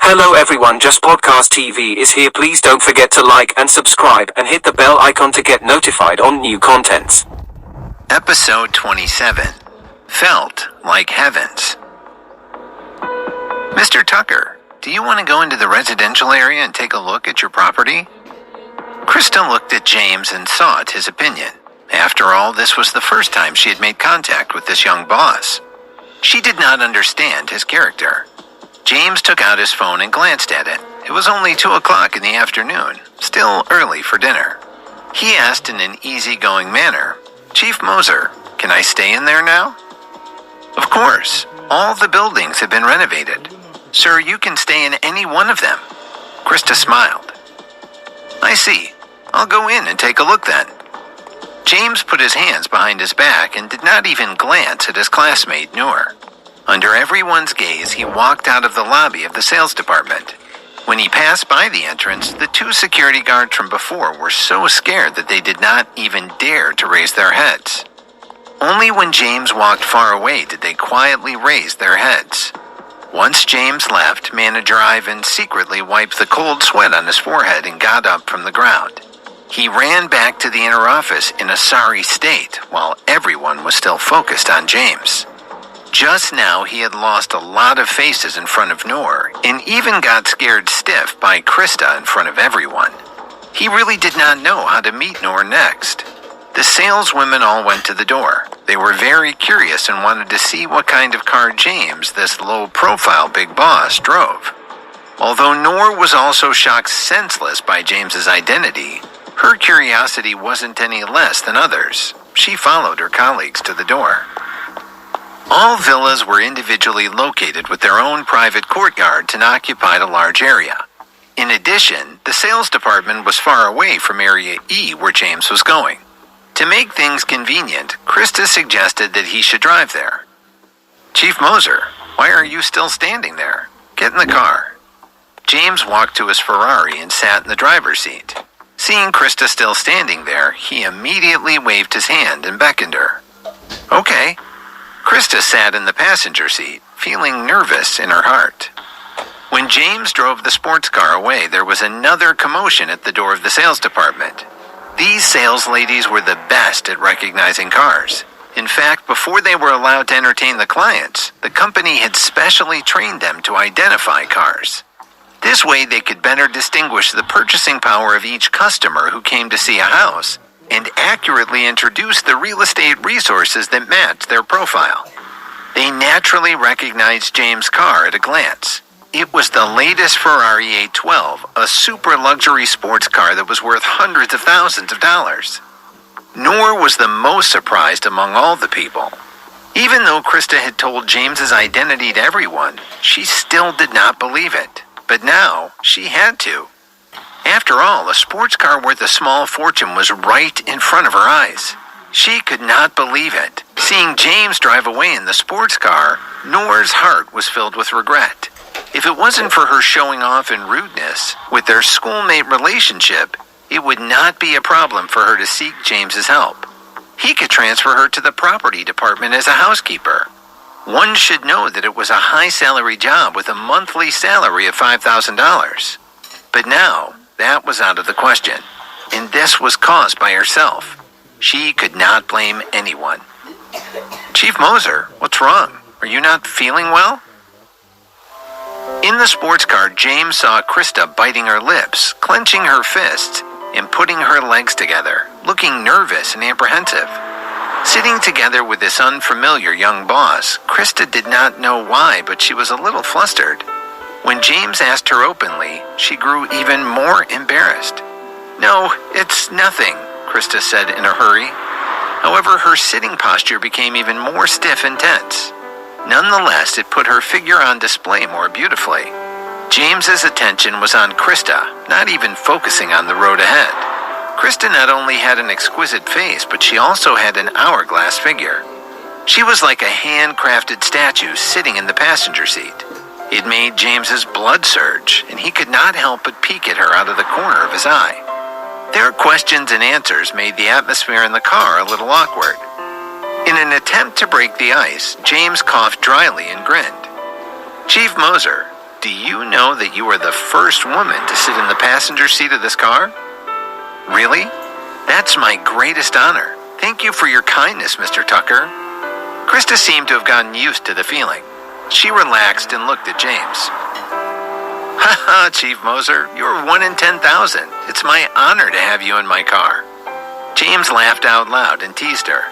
Hello everyone, Just Podcast TV is here. Please don't forget to like and subscribe and hit the bell icon to get notified on new contents. Episode 27. Felt Like Heavens. Mr. Tucker, do you want to go into the residential area and take a look at your property? Krista looked at James and sought his opinion. After all, this was the first time she had made contact with this young boss. She did not understand his character. James took out his phone and glanced at it. It was only 2 o'clock in the afternoon, still early for dinner. He asked in an easygoing manner, "Chief Moser, can I stay in there now?" "Of course. All the buildings have been renovated. Sir, you can stay in any one of them." Krista smiled. "I see. I'll go in and take a look then." James put his hands behind his back and did not even glance at his classmate, Noor. Under everyone's gaze, he walked out of the lobby of the sales department. When he passed by the entrance, the 2 security guards from before were so scared that they did not even dare to raise their heads. Only when James walked far away did they quietly raise their heads. Once James left, Manager Ivan secretly wiped the cold sweat on his forehead and got up from the ground. He ran back to the inner office in a sorry state while everyone was still focused on James. Just now, he had lost a lot of faces in front of Noor, and even got scared stiff by Krista in front of everyone. He really did not know how to meet Noor next. The saleswomen all went to the door. They were very curious and wanted to see what kind of car James, this low-profile big boss, drove. Although Noor was also shocked senseless by James's identity, her curiosity wasn't any less than others. She followed her colleagues to the door. All villas were individually located with their own private courtyards and occupied a large area. In addition, the sales department was far away from Area E where James was going. To make things convenient, Krista suggested that he should drive there. "Chief Moser, why are you still standing there? Get in the car." James walked to his Ferrari and sat in the driver's seat. Seeing Krista still standing there, he immediately waved his hand and beckoned her. "Okay." Krista sat in the passenger seat, feeling nervous in her heart. When James drove the sports car away, there was another commotion at the door of the sales department. These sales ladies were the best at recognizing cars. In fact, before they were allowed to entertain the clients, the company had specially trained them to identify cars. This way, they could better distinguish the purchasing power of each customer who came to see a house and accurately introduce the real estate resources that matched their profile. They naturally recognized James' car at a glance. It was the latest Ferrari 812, a super luxury sports car that was worth hundreds of thousands of dollars. Noor was the most surprised among all the people. Even though Krista had told James's identity to everyone, she still did not believe it. But now, she had to. After all, a sports car worth a small fortune was right in front of her eyes. She could not believe it. Seeing James drive away in the sports car, Noor's heart was filled with regret. If it wasn't for her showing off and rudeness with their schoolmate relationship, it would not be a problem for her to seek James's help. He could transfer her to the property department as a housekeeper. One should know that it was a high-salary job with a monthly salary of $5,000. But now, that was out of the question, and this was caused by herself. She could not blame anyone. "Chief Moser, what's wrong? Are you not feeling well?" In the sports car, James saw Krista biting her lips, clenching her fists, and putting her legs together, looking nervous and apprehensive. Sitting together with this unfamiliar young boss, Krista did not know why, but she was a little flustered. When James asked her openly, she grew even more embarrassed. "No, it's nothing," Krista said in a hurry. However, her sitting posture became even more stiff and tense. Nonetheless, it put her figure on display more beautifully. James's attention was on Krista, not even focusing on the road ahead. Krista not only had an exquisite face, but she also had an hourglass figure. She was like a handcrafted statue sitting in the passenger seat. It made James's blood surge, and he could not help but peek at her out of the corner of his eye. Their questions and answers made the atmosphere in the car a little awkward. In an attempt to break the ice, James coughed dryly and grinned. "Chief Moser, Do you know that you are the first woman to sit in the passenger seat of this car? Really? That's my greatest honor. Thank you for your kindness, Mr. Tucker. Krista seemed to have gotten used to the feeling. She relaxed and looked at James. Haha, Chief Moser, you're 1 in 10,000. It's my honor to have you in my car. James laughed out loud and teased her.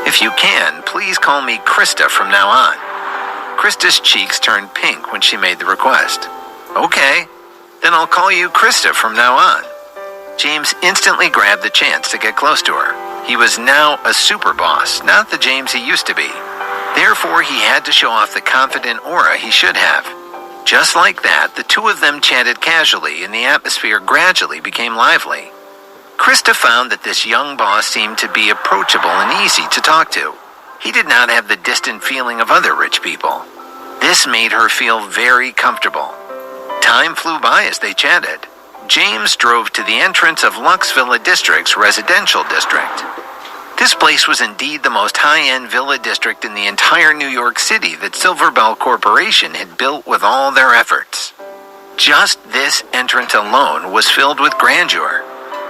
If you can, please call me Krista from now on. Krista's cheeks turned pink when she made the request. Okay, then I'll call you Krista from now on. James instantly grabbed the chance to get close to her. He was now a super boss, not the James he used to be. Therefore, he had to show off the confident aura he should have. Just like that, the two of them chatted casually and the atmosphere gradually became lively. Krista found that this young boss seemed to be approachable and easy to talk to. He did not have the distant feeling of other rich people. This made her feel very comfortable. Time flew by as they chatted. James drove to the entrance of Lux Villa District's residential district. This place was indeed the most high-end villa district in the entire New York City that Silver Bell Corporation had built with all their efforts. Just this entrance alone was filled with grandeur.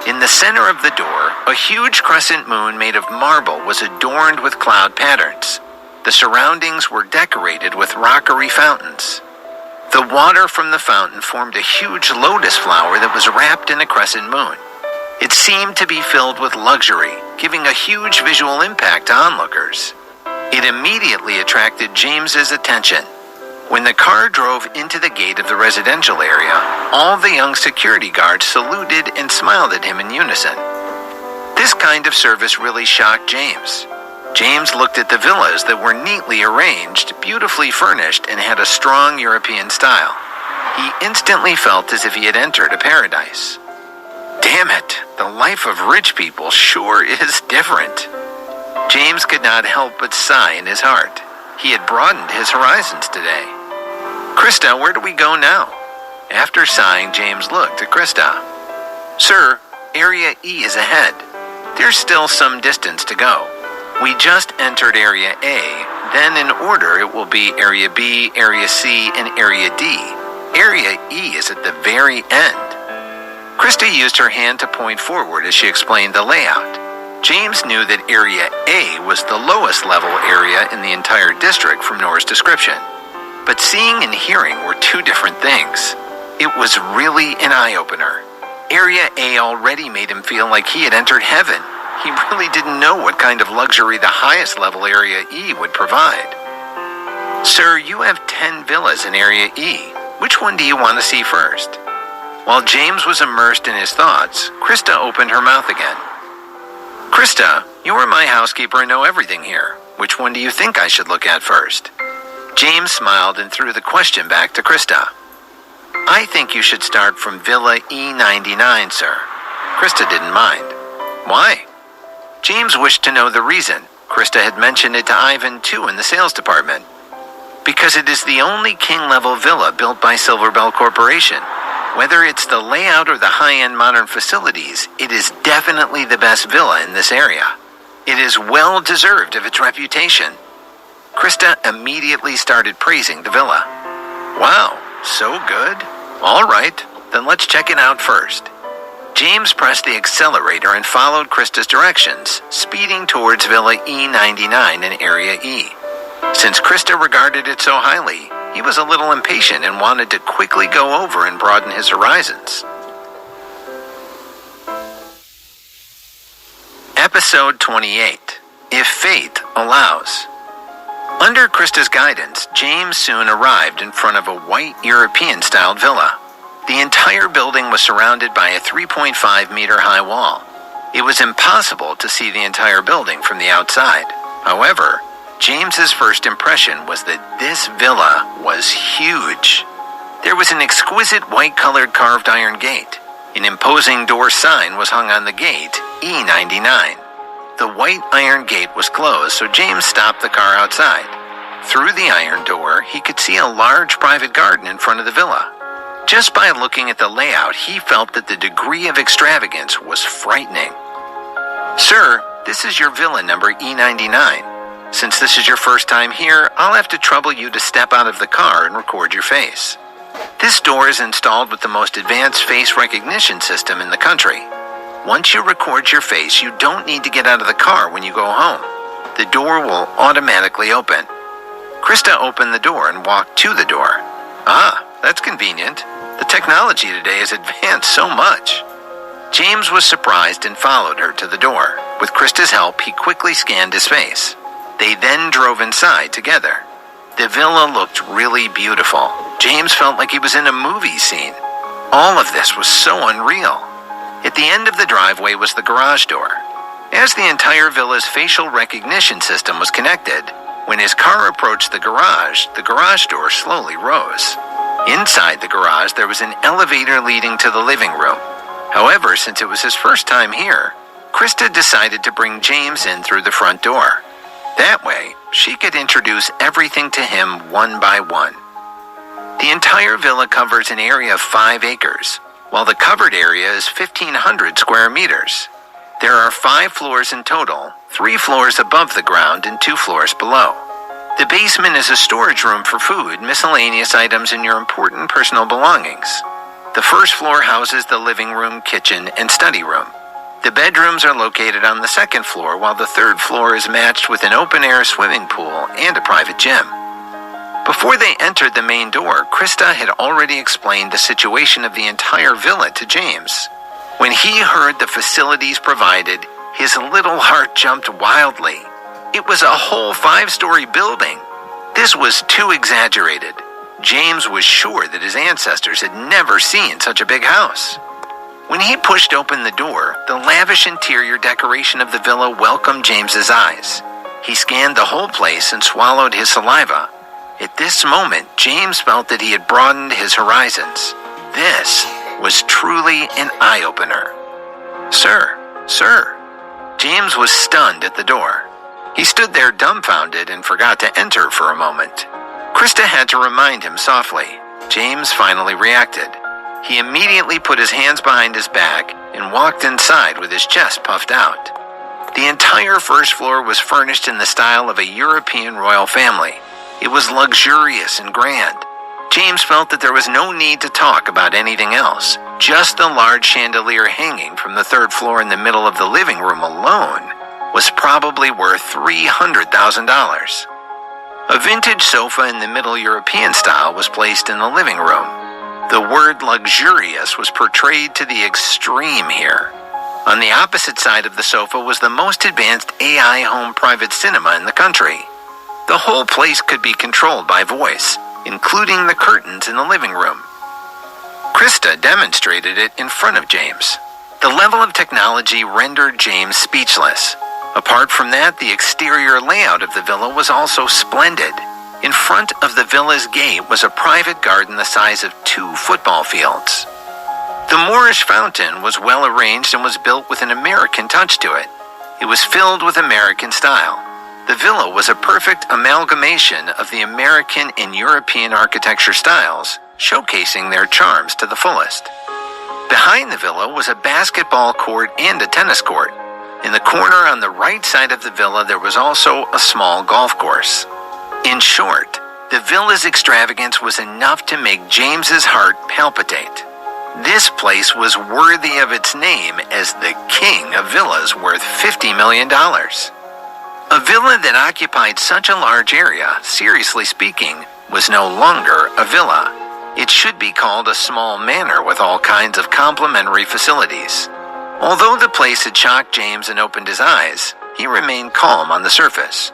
In the center of the door, a huge crescent moon made of marble was adorned with cloud patterns. The surroundings were decorated with rockery fountains. The water from the fountain formed a huge lotus flower that was wrapped in a crescent moon. It seemed to be filled with luxury, giving a huge visual impact to onlookers. It immediately attracted James's attention. When the car drove into the gate of the residential area, all the young security guards saluted and smiled at him in unison. This kind of service really shocked James. James looked at the villas that were neatly arranged, beautifully furnished, and had a strong European style. He instantly felt as if he had entered a paradise. Damn it, the life of rich people sure is different. James could not help but sigh in his heart. He had broadened his horizons today. Krista, where do we go now? After sighing, James looked at Krista. Sir, Area E is ahead. There's still some distance to go. We just entered Area A, then in order it will be Area B, Area C, and Area D. Area E is at the very end. Krista used her hand to point forward as she explained the layout. James knew that Area A was the lowest level area in the entire district from Nora's description. But seeing and hearing were two different things. It was really an eye-opener. Area A already made him feel like he had entered heaven. He really didn't know what kind of luxury the highest level Area E would provide. Sir, you have 10 villas in Area E. Which one do you want to see first? While James was immersed in his thoughts, Krista opened her mouth again. Krista, you are my housekeeper and know everything here. Which one do you think I should look at first? James smiled and threw the question back to Krista. I think you should start from Villa E99, sir. Krista didn't mind. Why? James wished to know the reason. Krista had mentioned it to Ivan, too, in the sales department. Because it is the only king-level villa built by Silver Bell Corporation. Whether it's the layout or the high-end modern facilities, it is definitely the best villa in this area. It is well deserved of its reputation. Krista immediately started praising the villa. Wow, so good? All right, then let's check it out first. James pressed the accelerator and followed Krista's directions, speeding towards Villa E99 in Area E. Since Krista regarded it so highly, he was a little impatient and wanted to quickly go over and broaden his horizons. Episode 28, If Fate Allows. Under Krista's guidance, James soon arrived in front of a white European-styled villa. The entire building was surrounded by a 3.5-meter-high wall. It was impossible to see the entire building from the outside. However, James's first impression was that this villa was huge. There was an exquisite white-colored carved iron gate. An imposing door sign was hung on the gate, E99. The white iron gate was closed, so James stopped the car outside. Through the iron door, he could see a large private garden in front of the villa. Just by looking at the layout, he felt that the degree of extravagance was frightening. Sir, this is your villa number E99. Since this is your first time here, I'll have to trouble you to step out of the car and record your face. This door is installed with the most advanced face recognition system in the country. Once you record your face, you don't need to get out of the car when you go home. The door will automatically open. Krista opened the door and walked to the door. Ah, that's convenient. The technology today has advanced so much. James was surprised and followed her to the door. With Krista's help, he quickly scanned his face. They then drove inside together. The villa looked really beautiful. James felt like he was in a movie scene. All of this was so unreal. At the end of the driveway was the garage door. As the entire villa's facial recognition system was connected, when his car approached the garage door slowly rose. Inside the garage, there was an elevator leading to the living room. However, since it was his first time here, Krista decided to bring James in through the front door. That way, she could introduce everything to him one by one. The entire villa covers an area of 5 acres, while the covered area is 1,500 square meters. There are 5 floors in total, 3 floors above the ground and 2 floors below. The basement is a storage room for food, miscellaneous items, and your important personal belongings. The first floor houses the living room, kitchen, and study room. The bedrooms are located on the second floor, while the third floor is matched with an open-air swimming pool and a private gym. Before they entered the main door, Krista had already explained the situation of the entire villa to James. When he heard the facilities provided, his little heart jumped wildly. It was a whole 5-story building. This was too exaggerated. James was sure that his ancestors had never seen such a big house. When he pushed open the door, the lavish interior decoration of the villa welcomed James's eyes. He scanned the whole place and swallowed his saliva. At this moment, James felt that he had broadened his horizons. This was truly an eye-opener. Sir. James was stunned at the door. He stood there dumbfounded and forgot to enter for a moment. Krista had to remind him softly. James finally reacted. He immediately put his hands behind his back and walked inside with his chest puffed out. The entire first floor was furnished in the style of a European royal family. It was luxurious and grand. James felt that there was no need to talk about anything else. Just the large chandelier hanging from the third floor in the middle of the living room alone was probably worth $300,000. A vintage sofa in the Middle European style was placed in the living room. The word luxurious was portrayed to the extreme here. On the opposite side of the sofa was the most advanced AI home private cinema in the country. The whole place could be controlled by voice, including the curtains in the living room. Krista demonstrated it in front of James. The level of technology rendered James speechless. Apart from that, the exterior layout of the villa was also splendid. In front of the villa's gate was a private garden the size of 2 football fields. The Moorish fountain was well arranged and was built with an American touch to it. It was filled with American style. The villa was a perfect amalgamation of the American and European architecture styles, showcasing their charms to the fullest. Behind the villa was a basketball court and a tennis court. In the corner on the right side of the villa, there was also a small golf course. In short, the villa's extravagance was enough to make James's heart palpitate. This place was worthy of its name as the king of villas worth $50 million. A villa that occupied such a large area, seriously speaking, was no longer a villa. It should be called a small manor with all kinds of complimentary facilities. Although the place had shocked James and opened his eyes, he remained calm on the surface.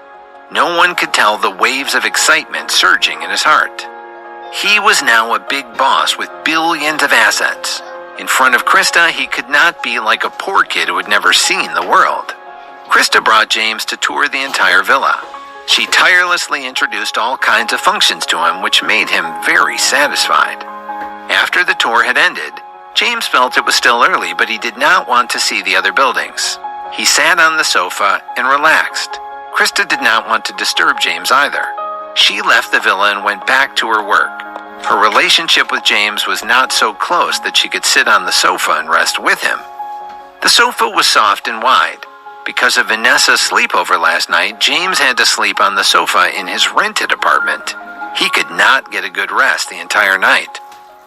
No one could tell the waves of excitement surging in his heart. He was now a big boss with billions of assets. In front of Krista, he could not be like a poor kid who had never seen the world. Krista brought James to tour the entire villa. She tirelessly introduced all kinds of functions to him, which made him very satisfied. After the tour had ended, James felt it was still early, but he did not want to see the other buildings. He sat on the sofa and relaxed. Krista did not want to disturb James either. She left the villa and went back to her work. Her relationship with James was not so close that she could sit on the sofa and rest with him. The sofa was soft and wide. Because of Vanessa's sleepover last night, James had to sleep on the sofa in his rented apartment. He could not get a good rest the entire night.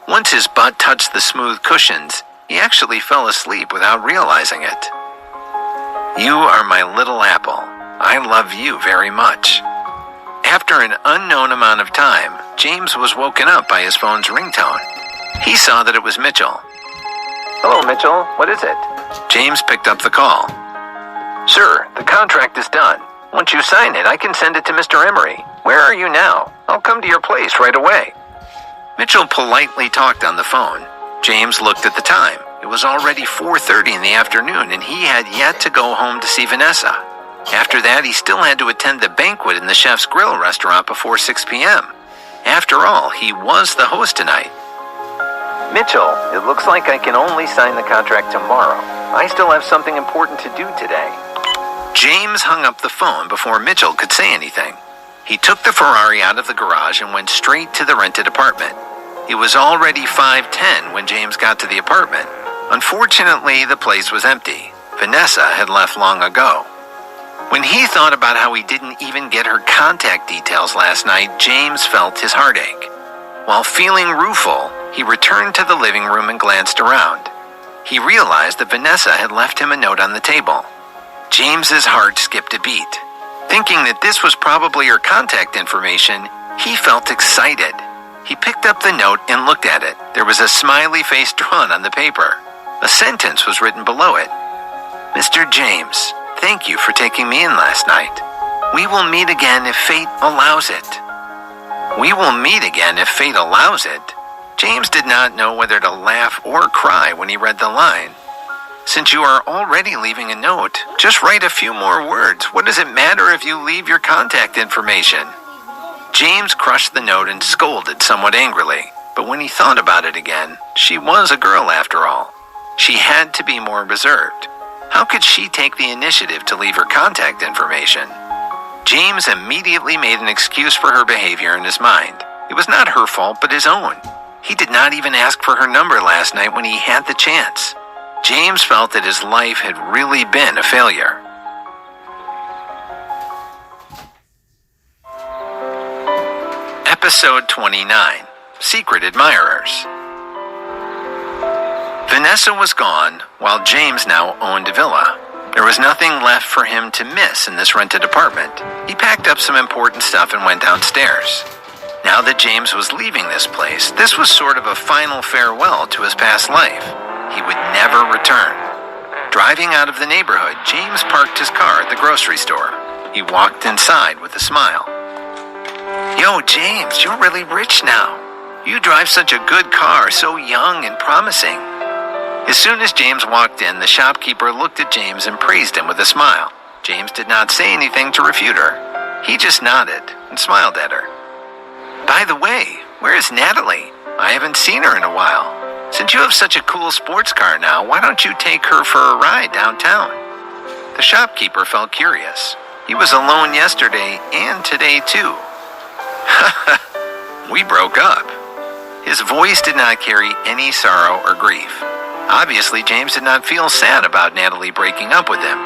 Once his butt touched the smooth cushions, he actually fell asleep without realizing it. You are my little apple. I love you very much. After an unknown amount of time, James was woken up by his phone's ringtone. He saw that it was Mitchell. Hello, Mitchell. What is it? James picked up the call. Sir, the contract is done. Once you sign it, I can send it to Mr. Emery. Where are you now? I'll come to your place right away. Mitchell politely talked on the phone. James looked at the time. It was already 4:30 in the afternoon, and he had yet to go home to see Vanessa. After that, he still had to attend the banquet in the Chef's Grill restaurant before 6 p.m. After all, he was the host tonight. Mitchell, it looks like I can only sign the contract tomorrow. I still have something important to do today. James hung up the phone before Mitchell could say anything. He took the Ferrari out of the garage and went straight to the rented apartment. It was already 5:10 when James got to the apartment. Unfortunately, the place was empty. Vanessa had left long ago. When he thought about how he didn't even get her contact details last night, James felt his heartache. While feeling rueful, he returned to the living room and glanced around. He realized that Vanessa had left him a note on the table. James's heart skipped a beat. Thinking that this was probably her contact information, he felt excited. He picked up the note and looked at it. There was a smiley face drawn on the paper. A sentence was written below it. Mr. James, thank you for taking me in last night. We will meet again if fate allows it. We will meet again if fate allows it. James did not know whether to laugh or cry when he read the line. Since you are already leaving a note, just write a few more words. What does it matter if you leave your contact information? James crushed the note and scolded somewhat angrily, but when he thought about it again, she was a girl after all. She had to be more reserved. How could she take the initiative to leave her contact information? James immediately made an excuse for her behavior in his mind. It was not her fault, but his own. He did not even ask for her number last night when he had the chance. James felt that his life had really been a failure. Episode 29, Secret Admirers. Vanessa was gone, while James now owned a villa. There was nothing left for him to miss in this rented apartment. He packed up some important stuff and went downstairs. Now that James was leaving this place, this was sort of a final farewell to his past life. He would never return. Driving out of the neighborhood, James parked his car at the grocery store. He walked inside with a smile. Yo, James, you're really rich now. You drive such a good car, so young and promising. As soon as James walked in, the shopkeeper looked at James and praised him with a smile. James did not say anything to refute her. He just nodded and smiled at her. By the way, where is Natalie? I haven't seen her in a while. Since you have such a cool sports car now, why don't you take her for a ride downtown? The shopkeeper felt curious. He was alone yesterday and today too. We broke up. His voice did not carry any sorrow or grief. Obviously, James did not feel sad about Natalie breaking up with him.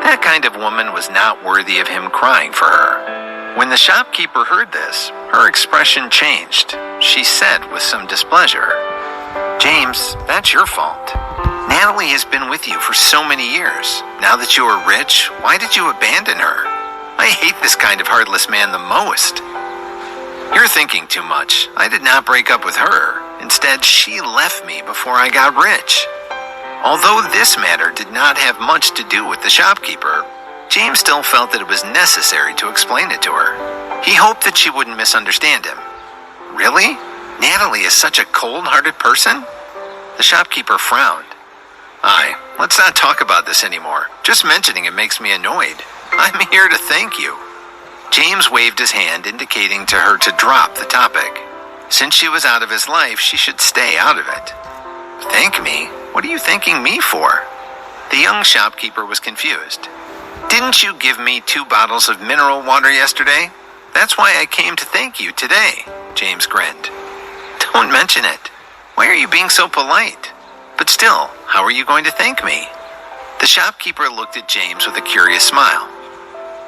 That kind of woman was not worthy of him crying for her. When the shopkeeper heard this, her expression changed. She said with some displeasure, James, that's your fault. Natalie has been with you for so many years. Now that you are rich, why did you abandon her? I hate this kind of heartless man the most. You're thinking too much. I did not break up with her. Instead, she left me before I got rich. Although this matter did not have much to do with the shopkeeper, James still felt that it was necessary to explain it to her. He hoped that she wouldn't misunderstand him. Really? Natalie is such a cold-hearted person? The shopkeeper frowned. Let's not talk about this anymore. Just mentioning it makes me annoyed. I'm here to thank you. James waved his hand, indicating to her to drop the topic. Since she was out of his life, she should stay out of it. Thank me? What are you thanking me for? The young shopkeeper was confused. Didn't you give me 2 bottles of mineral water yesterday? That's why I came to thank you today, James grinned. Don't mention it. Why are you being so polite? But still, how are you going to thank me? The shopkeeper looked at James with a curious smile.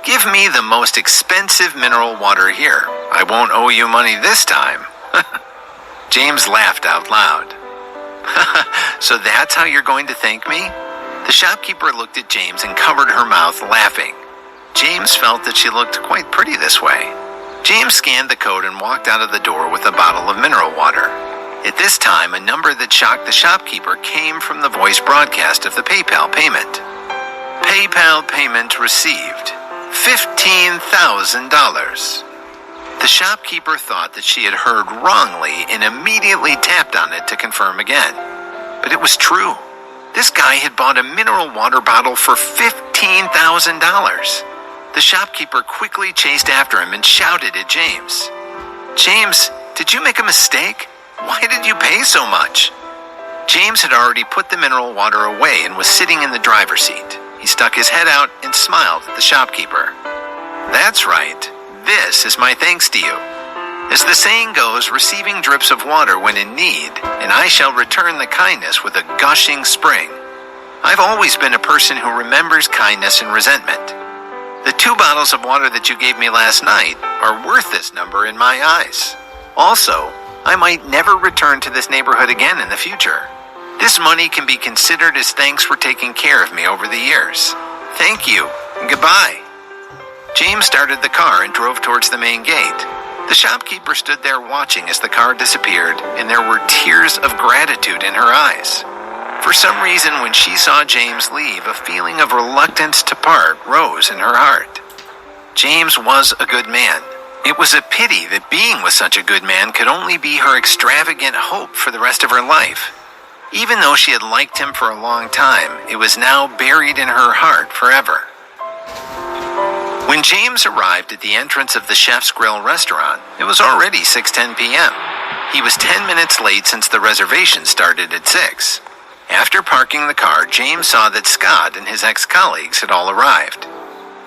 "Give me the most expensive mineral water here. I won't owe you money this time." James laughed out loud. "So that's how you're going to thank me?" The shopkeeper looked at James and covered her mouth, laughing. James felt that she looked quite pretty this way. James scanned the code and walked out of the door with a bottle of mineral water. At this time, a number that shocked the shopkeeper came from the voice broadcast of the PayPal payment. "PayPal payment received. $15,000. The shopkeeper thought that she had heard wrongly and immediately tapped on it to confirm again. But it was true. This guy had bought a mineral water bottle for $15,000. The shopkeeper quickly chased after him and shouted at James. "James, did you make a mistake? Why did you pay so much?" James had already put the mineral water away and was sitting in the driver's seat. He stuck his head out and smiled at the shopkeeper. "That's right. This is my thanks to you. As the saying goes, receiving drips of water when in need, and I shall return the kindness with a gushing spring. I've always been a person who remembers kindness and resentment. The 2 bottles of water that you gave me last night are worth this number in my eyes. Also, I might never return to this neighborhood again in the future. This money can be considered as thanks for taking care of me over the years. Thank you, and goodbye." James started the car and drove towards the main gate. The shopkeeper stood there watching as the car disappeared, and there were tears of gratitude in her eyes. For some reason, when she saw James leave, a feeling of reluctance to part rose in her heart. James was a good man. It was a pity that being with such a good man could only be her extravagant hope for the rest of her life. Even though she had liked him for a long time, it was now buried in her heart forever. When James arrived at the entrance of the Chef's Grill restaurant, it was already 6:10 p.m. He was 10 minutes late since the reservation started at 6. After parking the car, James saw that Scott and his ex-colleagues had all arrived.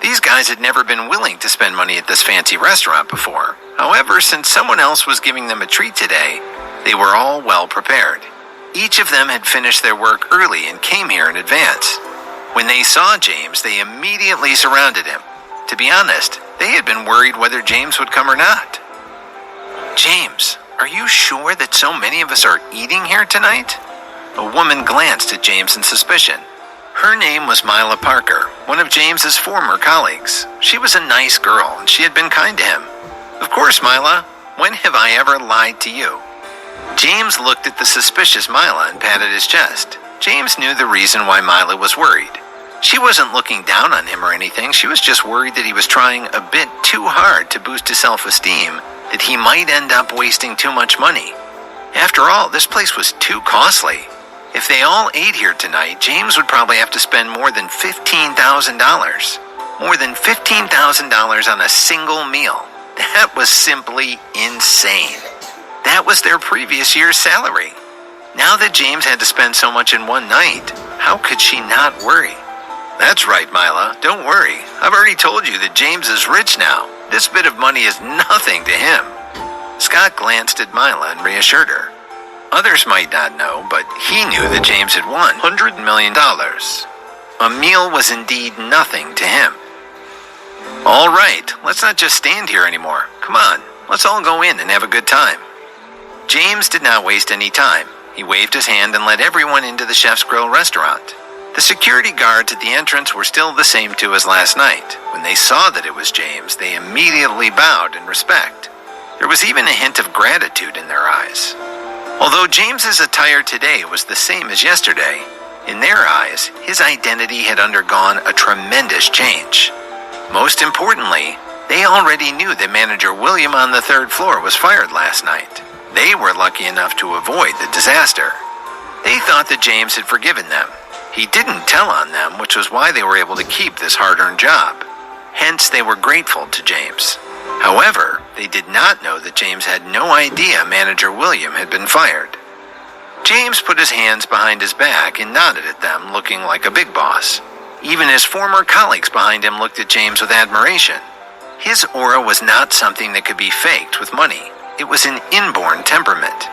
These guys had never been willing to spend money at this fancy restaurant before. However, since someone else was giving them a treat today, they were all well prepared. Each of them had finished their work early and came here in advance. When they saw James, they immediately surrounded him. To be honest, they had been worried whether James would come or not. "James, are you sure that so many of us are eating here tonight?" A woman glanced at James in suspicion. Her name was Mila Parker, one of James's former colleagues. She was a nice girl, and she had been kind to him. "Of course, Mila. When have I ever lied to you?" James looked at the suspicious Mila and patted his chest. James knew the reason why Mila was worried. She wasn't looking down on him or anything. She was just worried that he was trying a bit too hard to boost his self-esteem, that he might end up wasting too much money. After all, this place was too costly. If they all ate here tonight, James would probably have to spend more than $15,000. More than $15,000 on a single meal. That was simply insane. That was their previous year's salary. Now that James had to spend so much in one night, how could she not worry? "That's right, Mila. Don't worry. I've already told you that James is rich now. This bit of money is nothing to him." Scott glanced at Mila and reassured her. Others might not know, but he knew that James had won $100 million. A meal was indeed nothing to him. "All right, let's not just stand here anymore. Come on, let's all go in and have a good time." James did not waste any time. He waved his hand and led everyone into the Chef's Grill restaurant. The security guards at the entrance were still the same two as last night. When they saw that it was James, they immediately bowed in respect. There was even a hint of gratitude in their eyes. Although James's attire today was the same as yesterday, in their eyes, his identity had undergone a tremendous change. Most importantly, they already knew that manager William on the 3rd floor was fired last night. They were lucky enough to avoid the disaster. They thought that James had forgiven them. He didn't tell on them, which was why they were able to keep this hard-earned job. Hence, they were grateful to James. However, they did not know that James had no idea manager William had been fired. James put his hands behind his back and nodded at them, looking like a big boss. Even his former colleagues behind him looked at James with admiration. His aura was not something that could be faked with money. It was an inborn temperament.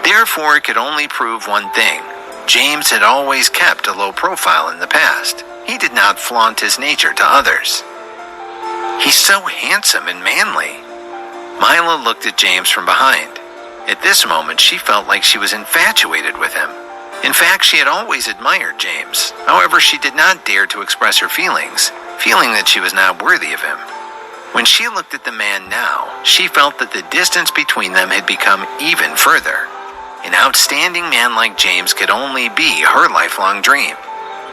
Therefore, it could only prove one thing. James had always kept a low profile in the past. He did not flaunt his nature to others. He's so handsome and manly. Mila looked at James from behind. At this moment, she felt like she was infatuated with him. In fact, she had always admired James. However, she did not dare to express her feelings, feeling that she was not worthy of him. When she looked at the man now, she felt that the distance between them had become even further. An outstanding man like James could only be her lifelong dream.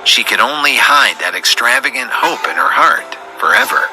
She could only hide that extravagant hope in her heart forever.